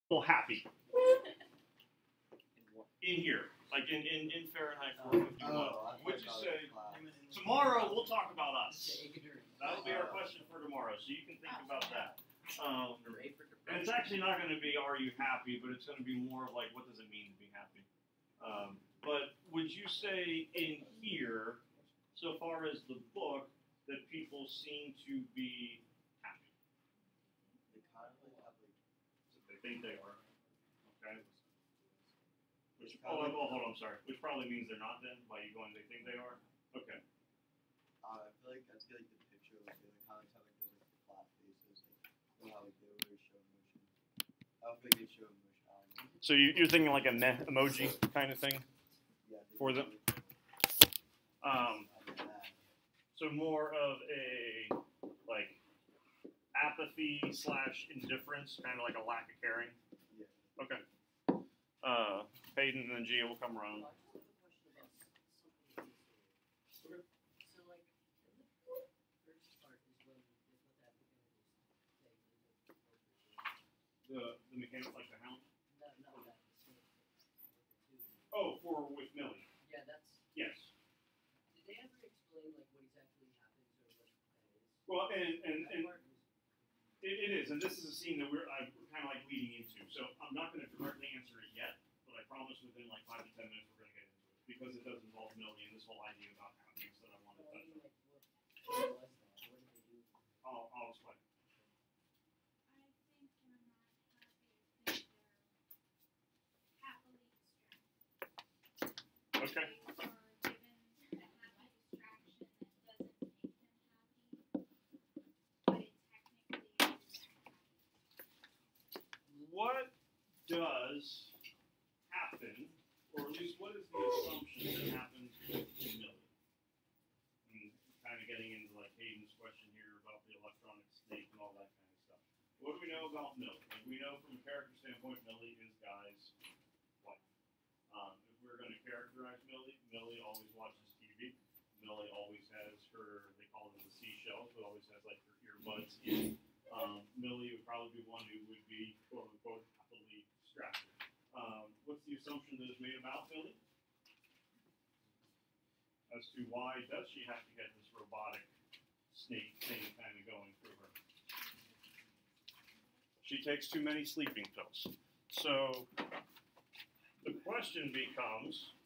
Well, happy in here, like in Fahrenheit 451. Would you say tomorrow we'll talk about us? That'll be our question for tomorrow, so you can think about that. And it's actually not going to be "Are you happy?" but it's going to be more of like, "What does it mean to be happy?" But would you say in here, so far as the book, that people seem to be happy? They think they are. Okay. Which, hold on, I'm sorry. Which probably means they're not then, by you going, they think they are? Okay. I feel like that's like the picture, like the comments have like those like flat faces, like you know how like they really show emotion. I don't think they show emotion. So you're thinking like a meh emoji kind of thing? Yeah. For them? So more of a like apathy / indifference, kind of like a lack of caring. Yeah. Okay. Hayden and then Gia will come around. The mechanic, like the hound? No. Oh, for with Millie. Yeah, that's. Yes. Did they ever explain like what exactly happens or what that is? Well, and it is, and this is a scene that we're kind of like leading into. So I'm not going to directly answer it yet, but I promise within like 5 to 10 minutes we're going to get into it because it does involve Millie and this whole idea about happiness that I want to touch on. What was that? What did they do? I'll explain. Okay. What does happen, or at least what is the assumption that happens with Millie? And kind of getting into like Hayden's question here about the electronic snake and all that kind of stuff. What do we know about Millie? Like we know from a character standpoint, Millie is Guy's wife. If we're going to characterize Millie, Millie always watches TV. Millie always has her, they call them the seashells, but always has like her earbuds in. Millie would probably be one who would be, quote unquote, happily distracted. What's the assumption that is made about Millie? As to why does she have to get this robotic snake thing kind of going through her? She takes too many sleeping pills. So the question becomes,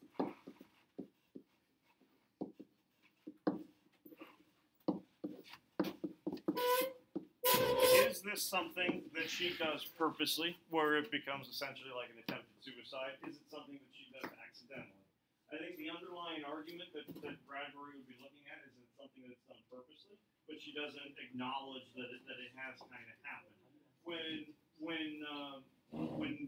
is this something that she does purposely, where it becomes essentially like an attempted suicide? Is it something that she does accidentally? I think the underlying argument that Bradbury would be looking at is it's something that's done purposely, but she doesn't acknowledge that it has kind of happened. When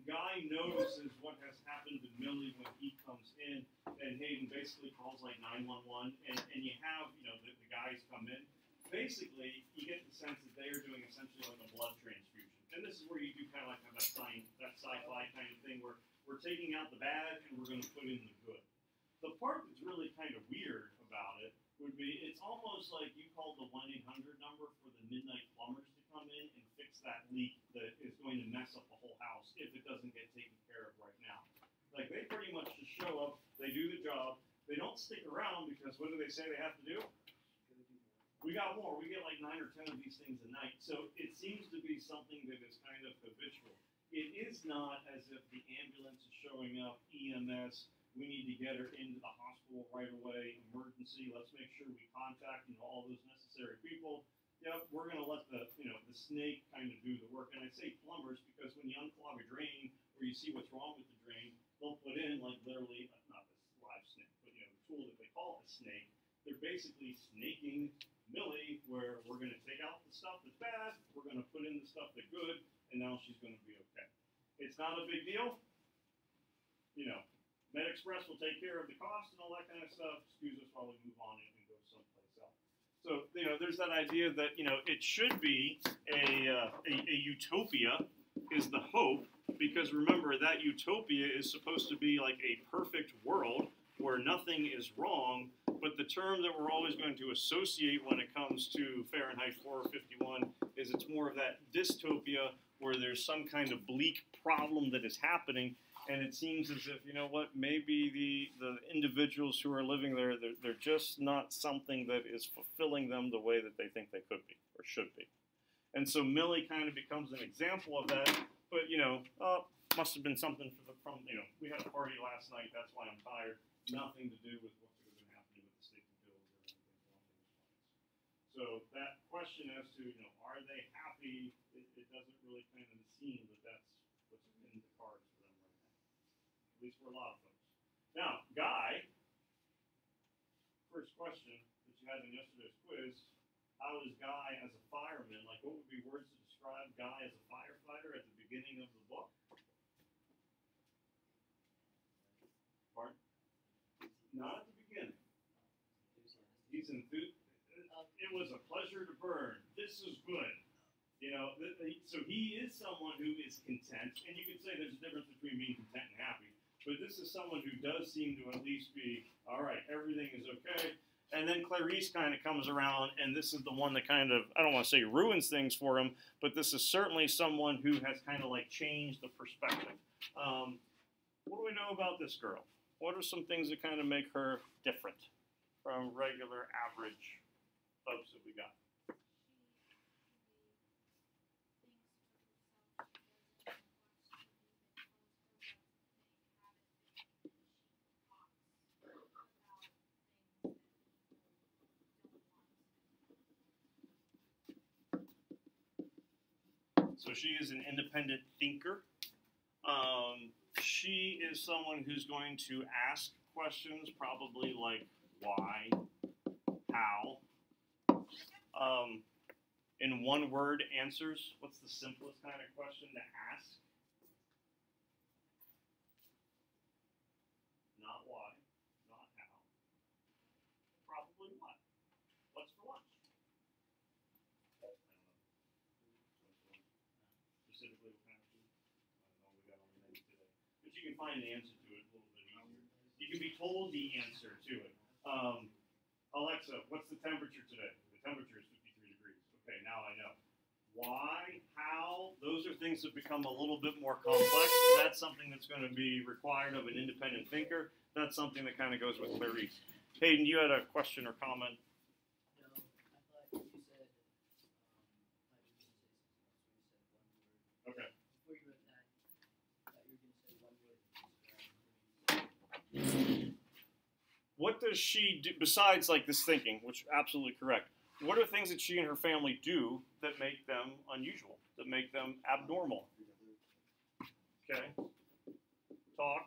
Guy notices what has happened to Millie when he comes in, and Hayden basically calls like 911, and you have the guys come in. Basically, you get the sense that they are doing essentially like a blood transfusion. And this is where you do kind of like have that sci-fi kind of thing where we're taking out the bad and we're going to put in the good. The part that's really kind of weird about it would be it's almost like you called the 1-800 number for the midnight plumbers to come in and fix that leak that is going to mess up the whole house if it doesn't get taken care of right now. Like they pretty much just show up, they do the job, they don't stick around because what do they say they have to do? We got more. We get like 9 or 10 of these things a night. So it seems to be something that is kind of habitual. It is not as if the ambulance is showing up, EMS, we need to get her into the hospital right away, emergency, let's make sure we contact all those necessary people. Yep, we're going to let the snake kind of do the work. And I say plumbers because when you unclog a drain or you see what's wrong with the drain, they'll put in like literally, not this live snake, but the tool that they call a snake. They're basically snaking Millie, where we're going to take out the stuff that's bad, we're going to put in the stuff that's good, and now she's going to be okay. It's not a big deal. MedExpress will take care of the cost and all that kind of stuff. Excuse us while we move on and go someplace else. So, there's that idea that, it should be a utopia is the hope, because remember, that utopia is supposed to be like a perfect world where nothing is wrong, but the term that we're always going to associate when it comes to Fahrenheit 451 is it's more of that dystopia where there's some kind of bleak problem that is happening, and it seems as if, you know what, maybe the individuals who are living there, they're just not something that is fulfilling them the way that they think they could be or should be. And so Millie kind of becomes an example of that, but, you know, must have been something from, you know, we had a party last night, that's why I'm tired. Nothing to do with what could have been happening with the safety bills or anything along those lines. So that question as to, you know, are they happy, it doesn't really kind of seem that that's what's in the cards for them right now. At least for a lot of folks. Now, Guy, first question that you had in yesterday's quiz, how is Guy as a fireman? Like, what would be words to describe Guy as a firefighter at the beginning of the book? Pardon? Not at the beginning. He's enthused. It was a pleasure to burn. This is good. You know, so he is someone who is content, and you could say there's a difference between being content and happy, but this is someone who does seem to at least be, all right, everything is okay. And then Clarice kind of comes around, and this is the one that kind of, I don't want to say ruins things for him, but this is certainly someone who has kind of like changed the perspective. What do we know about this girl? What are some things that kind of make her different from regular average folks that we got? So she is an independent thinker. She is someone who's going to ask questions, probably like why, how. In one word answers, what's the simplest kind of question to ask? Not why, not how. Probably what? What's for lunch? I don't know. Specifically what kind of food? I don't know, we got on the menu today. But you can find the answer to it a little bit easier. You can be told the answer to it. Alexa, what's the temperature today? The temperature is 53 degrees. Okay, now I know. Why, how, those are things that become a little bit more complex. That's something that's going to be required of an independent thinker. That's something that kind of goes with Clarice. Hayden, you had a question or comment? No, I thought you said, Okay. before you wrote that, I thought you were going to say one word. What does she do, besides like this thinking, which absolutely correct, what are things that she and her family do that make them unusual, that make them abnormal? Okay. Talk.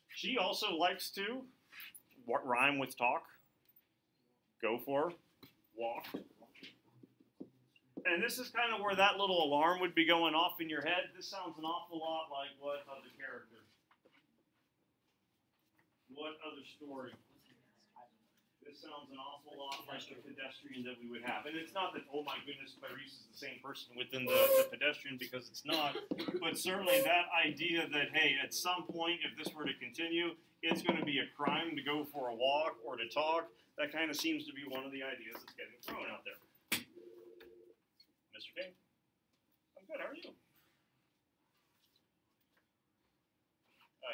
She also likes to rhyme with talk. Go for. Walk. And this is kind of where that little alarm would be going off in your head. This sounds an awful lot like what other character? What other story? This sounds an awful lot like the pedestrian that we would have. And it's not that, oh my goodness, Clarice is the same person within the pedestrian, because it's not. But certainly that idea that, hey, at some point, if this were to continue, it's going to be a crime to go for a walk or to talk. That kind of seems to be one of the ideas that's getting thrown out there. Mr. King? I'm good. How are you?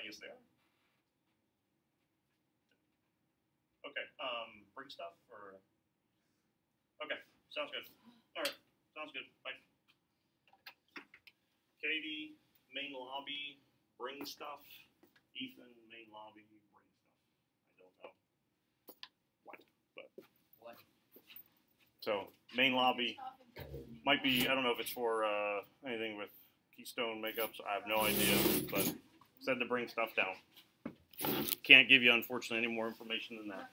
Yes, they are. Okay, bring stuff or? Okay, sounds good. All right, sounds good. Bye. Katie, main lobby, bring stuff. Ethan, main lobby, bring stuff. I don't know what, but. What? So, main lobby might be, I don't know if it's for anything with Keystone makeups. I have no idea, but said to bring stuff down. Can't give you, unfortunately, any more information than that.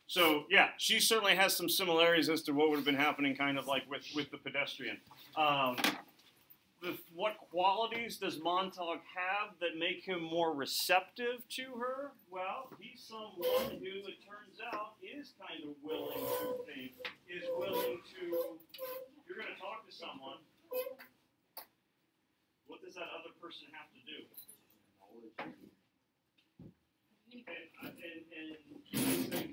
So, yeah, she certainly has some similarities as to what would have been happening kind of like with the pedestrian. What qualities does Montauk have that make him more receptive to her? Well, he's someone who, it turns out, is kind of willing to think, is willing to, you're going to talk to someone, what does that other person have to do? And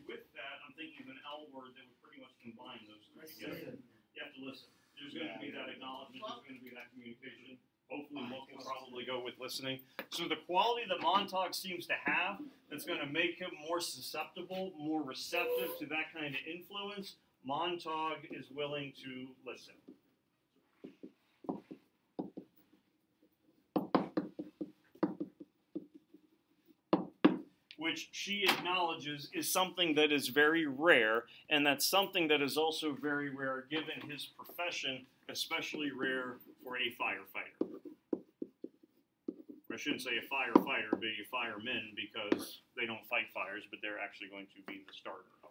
with that, I'm thinking of an L word that would pretty much combine those three together. You have to listen. There's going to be that acknowledgement. There's going to be that communication. Hopefully, Mook will probably go with listening. So the quality that Montauk seems to have that's going to make him more susceptible, more receptive to that kind of influence, Montauk is willing to listen. Which she acknowledges is something that is very rare, and that's something that is also very rare given his profession, especially rare for a firefighter. I shouldn't say a firefighter, but a fireman, because they don't fight fires, but they're actually going to be the starter of them.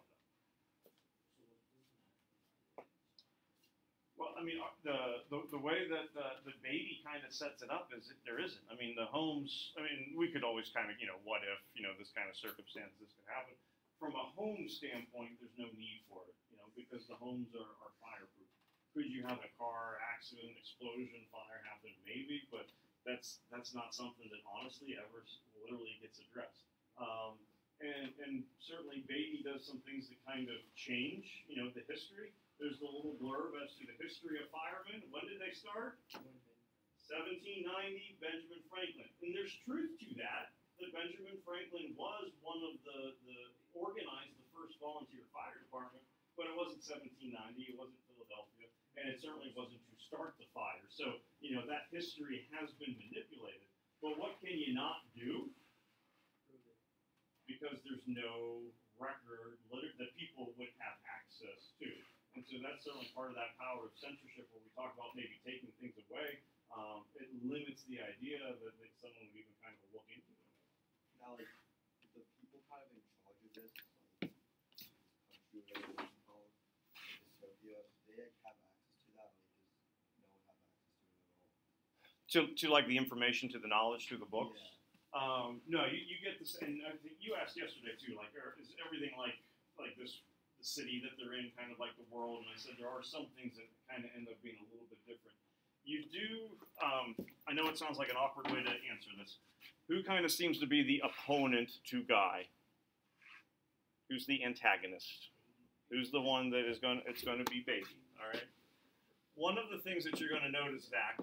Well, I mean, the way that the Beatty kind of sets it up is that there isn't. I mean, the homes, I mean, we could always kind of, what if, this kind of circumstance, this could happen. From a home standpoint, there's no need for it, because the homes are fireproof. Could you have a car accident, explosion, fire happen? Maybe, but that's not something that honestly ever literally gets addressed. And certainly Beatty does some things that kind of change, the history. There's the little blurb as to the history of firemen. When did they start? 1790, Benjamin Franklin. And there's truth to that Benjamin Franklin was one of the organized the first volunteer fire department, but it wasn't 1790, it wasn't Philadelphia, and it certainly wasn't to start the fire. So, that history has been manipulated. But what can you not do? Because there's no record that people would have access to. And so that's certainly part of that power of censorship where we talk about maybe taking things away. It limits the idea that someone would even kind of look into it. Now, like, the people kind of in charge of this, like, country, whatever it's called, dystopia, they like, have access to that, or they just no one have access to it at all? To like the information, to the knowledge, to the books? Yeah. No, you get this, and I think you asked yesterday too, like, is everything like this, the city that they're in, kind of like the world? And I said there are some things that kind of end up being a little bit different. You do, I know it sounds like an awkward way to answer this. Who kind of seems to be the opponent to Guy? Who's the antagonist? Who's the one that is it's going to be Beatty, all right? One of the things that you're going to notice, Zach,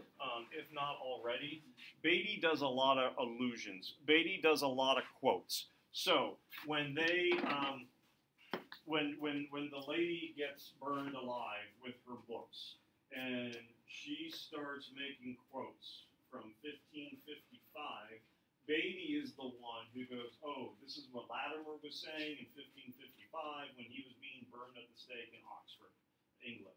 if not already, Beatty does a lot of allusions. Beatty does a lot of quotes. So when they, when the lady gets burned alive with her books, and she starts making quotes from 1555, Beatty is the one who goes, oh, this is what Latimer was saying in 1555 when he was being burned at the stake in Oxford, England.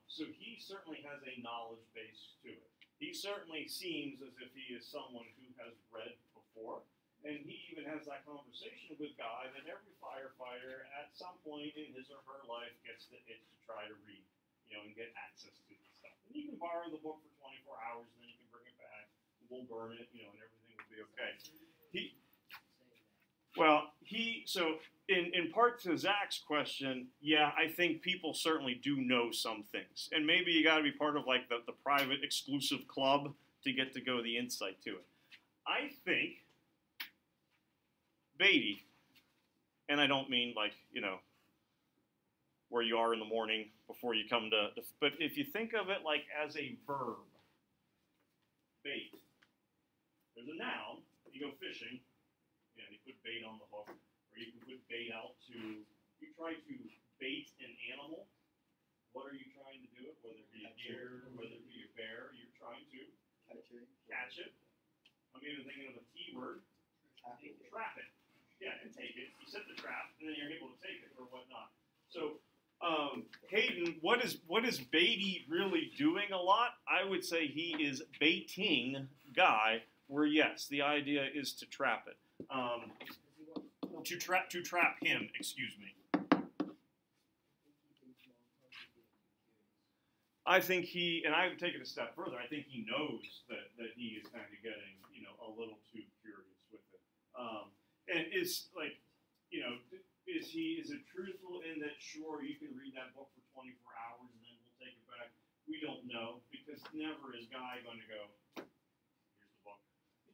So he certainly has a knowledge base to it. He certainly seems as if he is someone who has read before, and he even has that conversation with Guy that every firefighter at some point in his or her life gets the itch to try to read, and get access to this stuff. And you can borrow the book for 24 hours, and then you can bring it back, we'll burn it, and everything will be okay. So in part to Zach's question, yeah, I think people certainly do know some things. And maybe you got to be part of like the private exclusive club to get to go the insight to it. I think Beatty, and I don't mean like, where you are in the morning before you come to, but if you think of it like as a verb, bait. There's a noun, you go fishing, you put bait on the hook, or you can put bait out you try to bait an animal. What are you trying to do it? Whether it be a deer, whether it be a bear, you're trying to catch it. I'm even thinking of a T word. Trap it. Yeah, and take it. You set the trap, and then you're able to take it or whatnot. So, Hayden, what is Beatty really doing a lot? I would say he is baiting Guy, where yes, the idea is to trap it. To trap him, excuse me. I think and I would take it a step further, I think he knows that he is kind of getting, a little too curious with it. And is like, is it truthful in that, sure, you can read that book for 24 hours and then we'll take it back? We don't know, because never is Guy going to go, here's the book,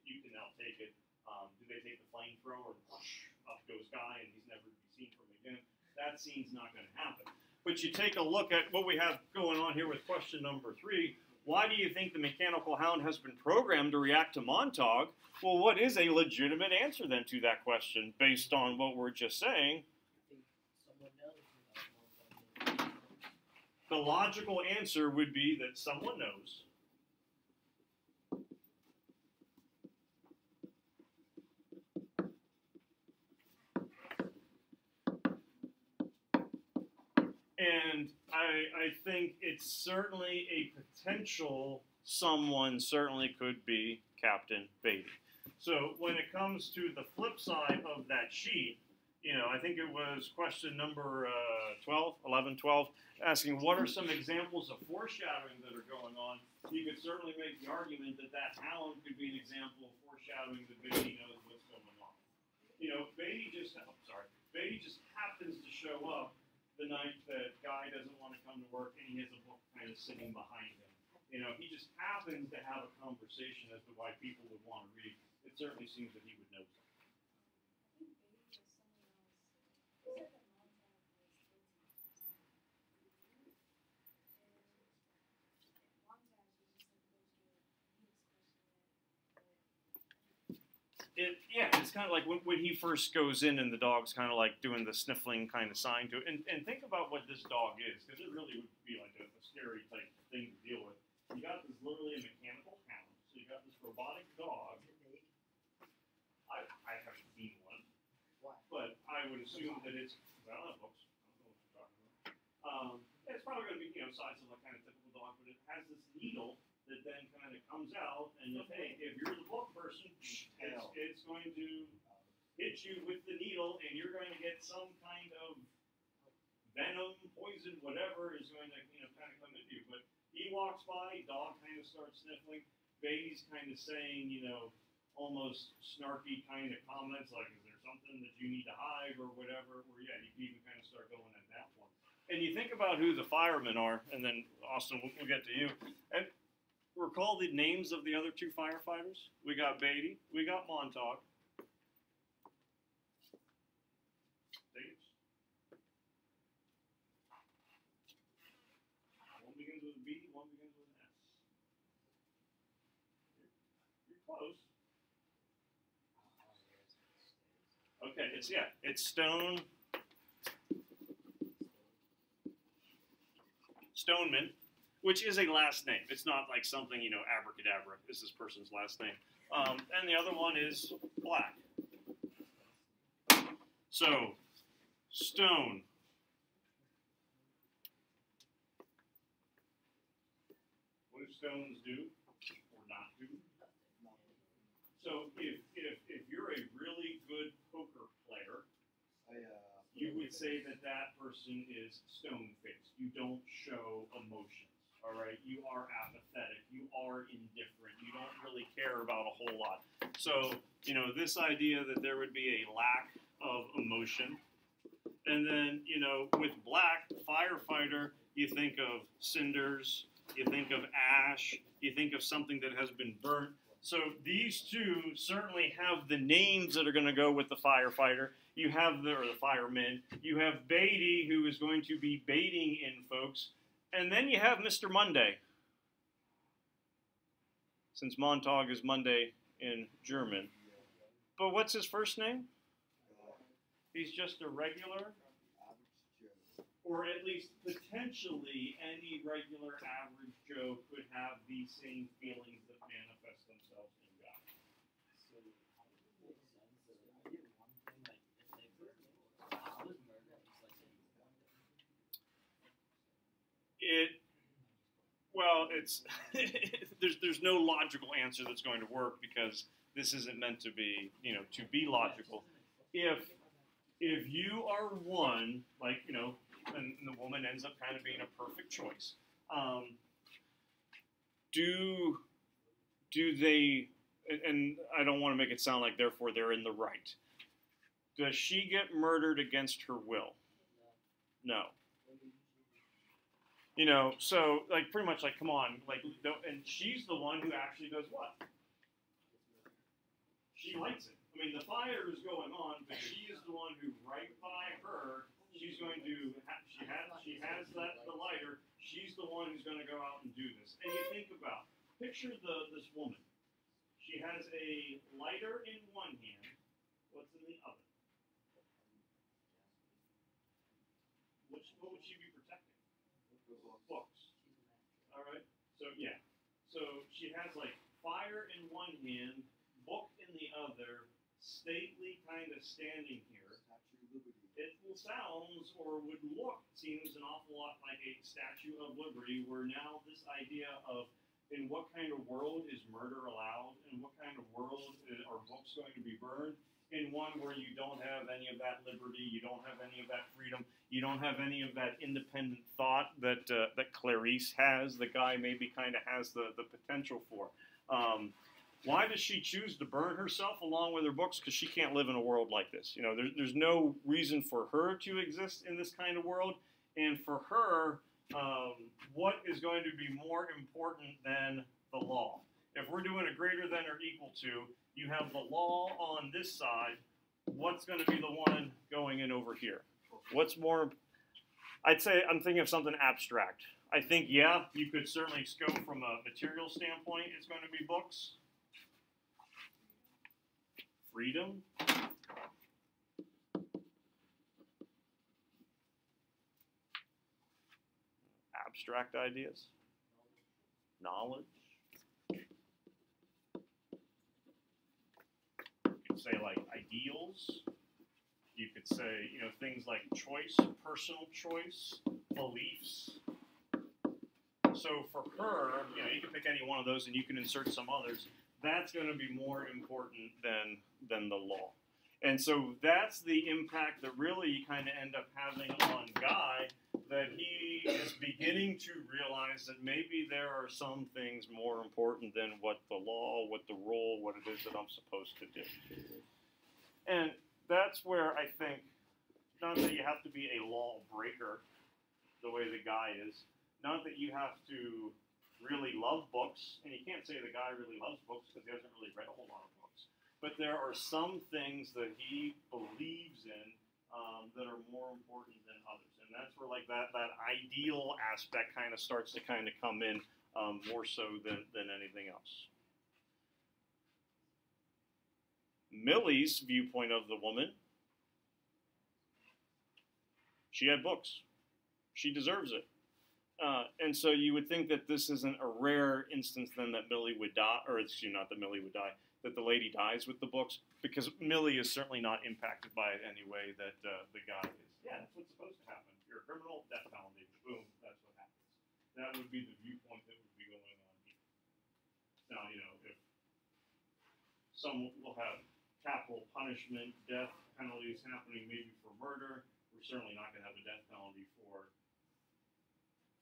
you can now take it. Do they take the flamethrower and whoosh, up goes Guy and he's never to be seen from again? That scene's not going to happen. But you take a look at what we have going on here with question number 3. Why do you think the mechanical hound has been programmed to react to Montauk? Well, what is a legitimate answer then to that question based on what we're just saying? I think someone knows without one. The logical answer would be that someone knows. And I think it's certainly a potential someone certainly could be Captain Beatty. So when it comes to the flip side of that sheet, you know, I think it was question number 12, 11, 12, asking what are some examples of foreshadowing that are going on. You could certainly make the argument that that hound could be an example of foreshadowing that Beatty knows what's going on. You know, Beatty just happens to show up the night that Guy doesn't want to come to work and he has a book kind of sitting behind him. You know, he just happens to have a conversation as to why people would want to read. It certainly seems that he would know something. It's kind of like when he first goes in and the dog's kind of like doing the sniffling kind of sign to it. And think about what this dog is, because it really would be like a scary type thing to deal with. You got this literally a mechanical hound, so you got this robotic dog. I haven't seen one, but I would assume that it's, I don't have books, I don't know what you're talking about. It's probably going to be, you know, size of a kind of typical dog, but it has this needle that then kind of comes out, and if you're the book person, it's going to hit you with the needle, and you're going to get some kind of venom, poison, whatever is going to, you know, kind of come into you. But he walks by, dog kind of starts sniffling, Beatty's kind of saying, you know, almost snarky kind of comments like, is there something that you need to hide or whatever, or yeah, you can even kind of start going at that point. And you think about who the firemen are, and then Austin, we'll get to you. And recall the names of the other 2 firefighters. We got Beatty, we got Montauk. Dates. One begins with a B, one begins with an S. You're close. Okay, it's Stoneman, which is a last name. It's not like something, you know, abracadabra is this person's last name. And the other one is Black. So, Stone. What do stones do or not do? So if you're a really good poker player, you would say that that person is stone-faced. You don't show emotions, all right? You are apathetic. You are indifferent. You don't really care about a whole lot. So, you know, this idea that there would be a lack of emotion. And then, you know, with Black, firefighter, you think of cinders, you think of ash, you think of something that has been burnt. So these 2 certainly have the names that are going to go with the firefighter. You have or the firemen. You have Beatty, who is going to be baiting in folks. And then you have Mr. Monday. Since Montag is Monday in German. But what's his first name? He's just a regular, or at least potentially any regular average Joe could have these same feelings that manifest themselves in God. So, how does it make sense that I did one thing, like, if they were, how does murder just like It's there's no logical answer that's going to work because this isn't meant to be, you know, to be logical. If you are one, like, you know, and the woman ends up kind of being a perfect choice, do they, and I don't want to make it sound like therefore they're in the right. Does she get murdered against her will? No. You know, so, like, pretty much, like, come on, like, and she's the one who actually does what? She lights it. I mean, the fire is going on, but she is the one who, right by her, she's going to, she has the lighter. She's the one who's going to go out and do this. And you think about, picture this woman. She has a lighter in one hand. What's in the other? What would she be protecting? Books. All right. So yeah. So she has like fire in one hand, book in the other, stately kind of standing here. It sounds or would look, seems an awful lot like a Statue of Liberty, where now this idea of in what kind of world is murder allowed, in what kind of world are books going to be burned, in one where you don't have any of that liberty, you don't have any of that freedom, you don't have any of that independent thought that Clarice has, the guy maybe kind of has the potential for. Why does she choose to burn herself along with her books? Because she can't live in a world like this. You know, there's no reason for her to exist in this kind of world. And for her, what is going to be more important than the law? If we're doing a greater than or equal to, you have the law on this side. What's going to be the one going in over here? What's more? I'd say I'm thinking of something abstract. I think, yeah, you could certainly scope from a material standpoint. It's going to be books. Freedom. Abstract ideas. Knowledge. You could say like ideals. You could say, you know, things like choice, personal choice, beliefs. So for her, you know, you can pick any one of those and you can insert some others. That's going to be more important than the law. And so that's the impact that really you kind of end up having on Guy, that he is beginning to realize that maybe there are some things more important than what the law, what the rule, what it is that I'm supposed to do. And that's where I think, not that you have to be a lawbreaker the way the Guy is, not that you have to really love books, and you can't say the Guy really loves books because he hasn't really read a whole lot of books. But there are some things that he believes in that are more important than others, and that's where like that ideal aspect kind of starts to kind of come in more so than anything else. Millie's viewpoint of the woman: she had books, she deserves it. And so you would think that this isn't a rare instance then that Millie would die, or excuse me, not that Millie would die, that the lady dies with the books, because Millie is certainly not impacted by it any way that the Guy is. Yeah, that's what's supposed to happen. You're a criminal, death penalty. Boom, that's what happens. That would be the viewpoint that would be going on here. Now, you know, if some will have capital punishment, death penalties happening maybe for murder, we're certainly not going to have a death penalty for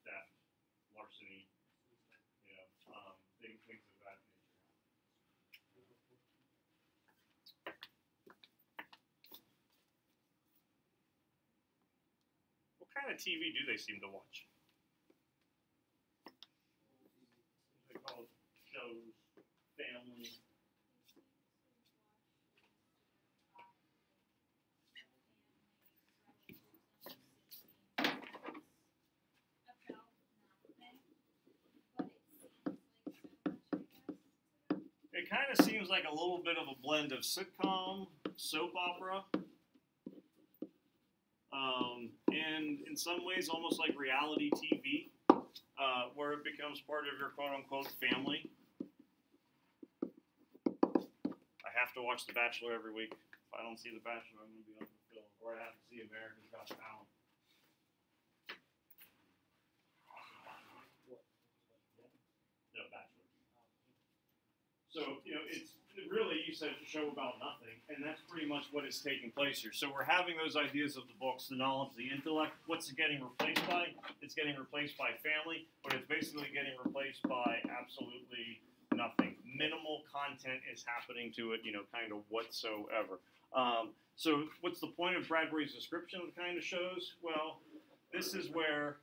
theft, larceny, you know, things of that nature. What kind of TV do they seem to watch? They call it shows, family. It kind of seems like a little bit of a blend of sitcom, soap opera, and in some ways almost like reality TV, where it becomes part of your quote-unquote family. I have to watch The Bachelor every week. If I don't see The Bachelor, I'm going to be unfulfilled. Or I have to see America's Got Talent. No, Bachelor. So, you know, it's really, you said, a show about nothing, and that's pretty much what is taking place here. So we're having those ideas of the books, the knowledge, the intellect. What's it getting replaced by? It's getting replaced by family, but it's basically getting replaced by absolutely nothing. Minimal content is happening to it, you know, kind of whatsoever. So what's the point of Bradbury's description of the kind of shows? Well, this is where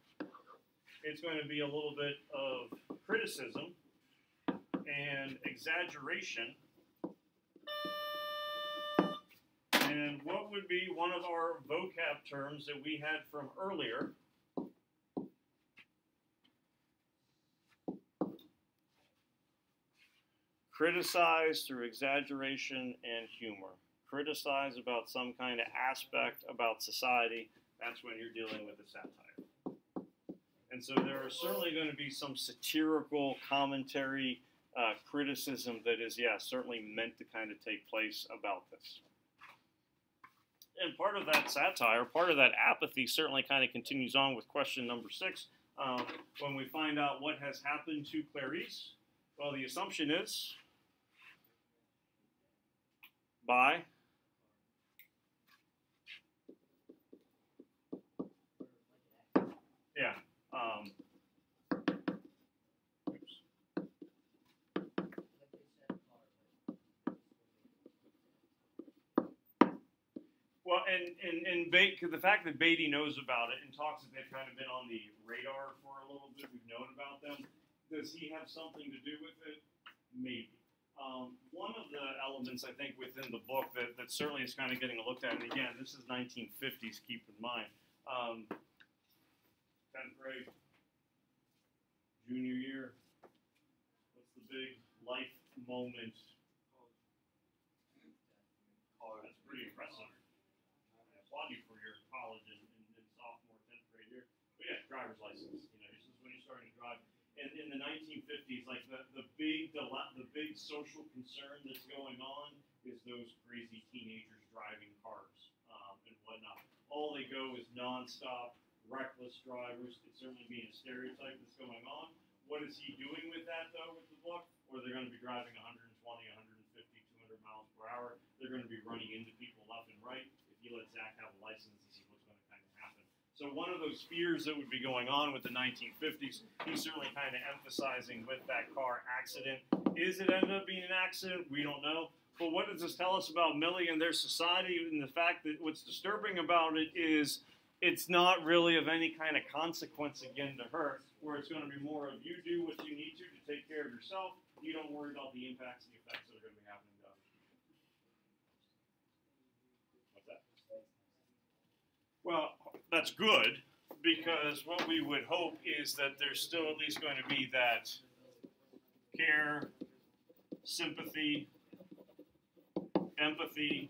it's going to be a little bit of criticism and exaggeration And what would be one of our vocab terms that we had from earlier? Criticize through exaggeration and humor. Criticize about some kind of aspect about society. That's when you're dealing with a satire. And so there are certainly going to be some satirical commentary, criticism that is, yeah, certainly meant to kind of take place about this. And part of that satire, part of that apathy certainly kind of continues on with question number 6. When we find out what has happened to Clarice, well, the assumption is by yeah. Oops. Well, and the fact that Beatty knows about it and talks that they've kind of been on the radar for a little bit, we've known about them. Does he have something to do with it? Maybe. One of the elements, I think, within the book that certainly is kind of getting looked at, and again, this is 1950s, keep in mind. 10th grade, junior year, what's the big life moment? Oh, that's pretty impressive. I applaud you for your college and sophomore, 10th grade year. But yeah, driver's license. You know, this is when you're starting to drive. And in the 1950s, like the big social concern that's going on is those crazy teenagers driving cars and whatnot. All they go is nonstop, reckless drivers. It's certainly being a stereotype that's going on. What is he doing with that, though, with the book? Or they're going to be driving 120, 150, 200 miles per hour. They're going to be running into people left and right. If you let Zach have a license, this is what's going to kind of happen. So one of those fears that would be going on with the 1950s, he's certainly kind of emphasizing with that car accident. Is it ended up being an accident? We don't know. But what does this tell us about Millie and their society, and the fact that what's disturbing about it is it's not really of any kind of consequence again to her, where it's going to be more of you do what you need to take care of yourself. You don't worry about the impacts and the effects that are going to be happening to other people. What's that? Well, that's good, because what we would hope is that there's still at least going to be that care, sympathy, empathy.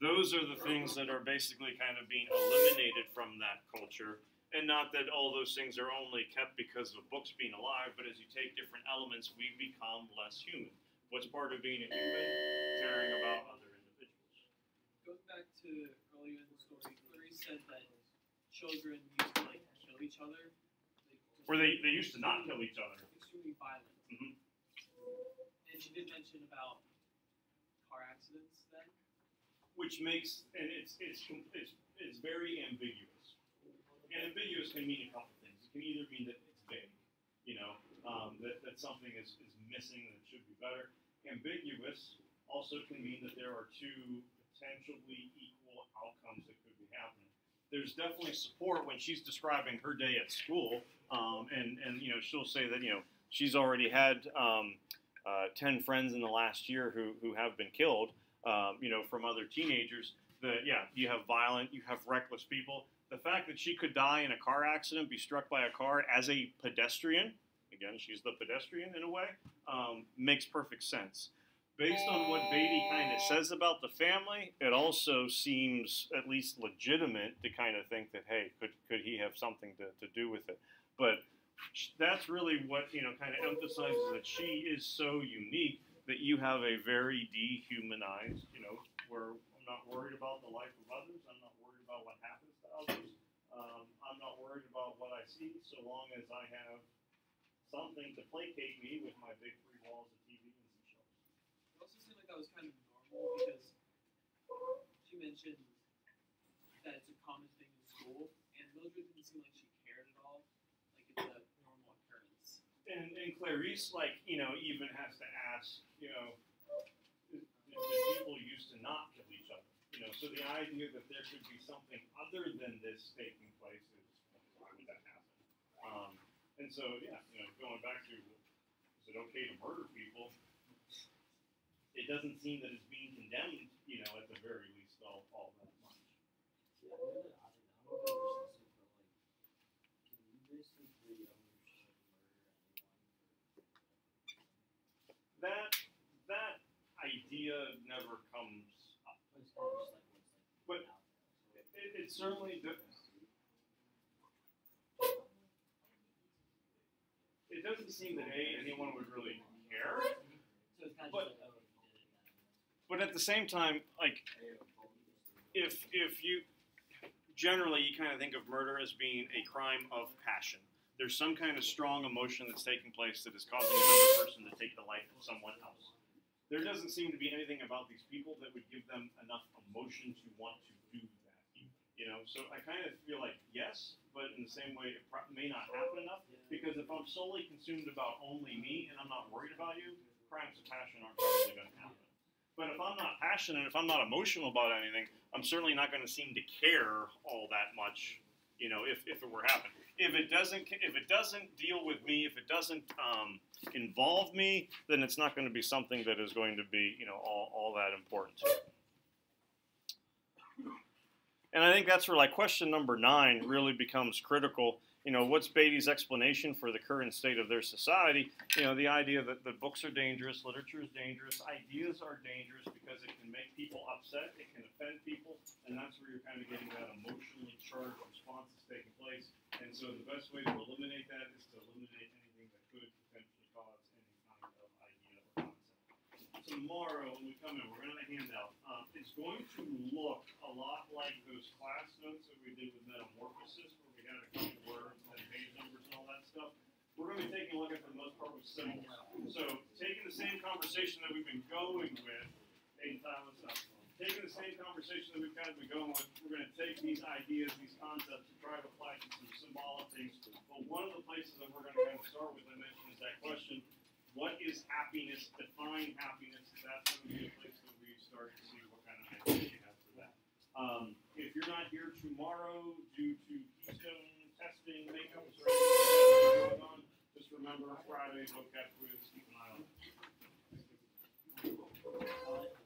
Those are the things that are basically kind of being eliminated from that culture. And not that all those things are only kept because of books being alive, but as you take different elements, we become less human. What's part of being a human? Caring about other individuals. Going back to earlier in the story, Clarice said that children used to like kill each other. Or they used to not kill each other. Extremely violent. Mm-hmm. And she did mention about car accidents then. Which makes, and it's very ambiguous. And ambiguous can mean a couple things. It can either mean that it's vague, you know, that something is missing that should be better. Ambiguous also can mean that there are two potentially equal outcomes that could be happening. There's definitely support when she's describing her day at school, and you know, she'll say that, you know, she's already had 10 friends in the last year who have been killed, you know, from other teenagers. That, yeah, you have violent, you have reckless people. The fact that she could die in a car accident, be struck by a car as a pedestrian, again, she's the pedestrian in a way, makes perfect sense. Based on what Beatty kind of says about the family, it also seems at least legitimate to kind of think that, hey, could he have something to do with it? But that's really what, you know, kind of emphasizes that she is so unique that you have a very dehumanized, you know, where I'm not worried about the life of others. I'm not worried about what happens to others. I'm not worried about what I see so long as I have something to placate me with my big 3 walls of TV and some shelves. It also seemed like that was kind of normal because she mentioned that it's a common thing in school, and Mildred didn't seem like she cared at all. Like it's a normal occurrence. And Clarice, like, you know, even has to ask, you know, the people used to not kill each other. You know, so the idea that there could be something other than this taking place is, why would that happen? And so, yeah, you know, going back to, is it okay to murder people? It doesn't seem that it's being condemned, you know, at the very least, all that much. Yeah, I'm really resistant for can you basically free ownership murder anyone? That idea never comes up. It's kind of just But out there. It certainly it doesn't seem that anyone would really care. So it's kind of But- just like, oh, if you did it, then. But at the same time, like if you generally you kind of think of murder as being a crime of passion. There's some kind of strong emotion that's taking place that is causing another person to take the life of someone else. There doesn't seem to be anything about these people that would give them enough emotion to want to do that. You know, so I kind of feel like yes, but in the same way, it may not happen enough because if I'm solely consumed about only me and I'm not worried about you, crimes of passion aren't probably going to happen. But if I'm not passionate, if I'm not emotional about anything, I'm certainly not going to seem to care all that much. You know, if it were happening, if it doesn't deal with me, if it doesn't involve me, then it's not going to be something that is going to be, you know, all that important to me. And I think that's where, like, question number 9 really becomes critical. You know, what's Beatty's explanation for the current state of their society? You know, the idea that books are dangerous, literature is dangerous, ideas are dangerous because it can make people upset, it can offend people, and that's where you're kind of getting that emotionally charged response that's taking place. And so the best way to eliminate that is to eliminate anything that could potentially cause any kind of idea or concept. Tomorrow, when we come in, we're going to hand out. It's going to look a lot like those class notes that we did with metamorphosis, where we had a couple words and page numbers and all that stuff. We're going to be taking a look at, for the most part, with symbols. So, taking the same conversation that we've been going with, taking the same conversation that we've kind of been going with, we're going to take these ideas, these concepts, and try to apply to some symbolic things. But one of the places that we're going to kind of start with, I mentioned, is that question: what is happiness? Define happiness. That's going to be a place that we start to see what kind of ideas you have for that. If you're not here tomorrow due to keystone testing, makeups, or anything going on, just remember Friday, vocab quiz, keep an eye on it.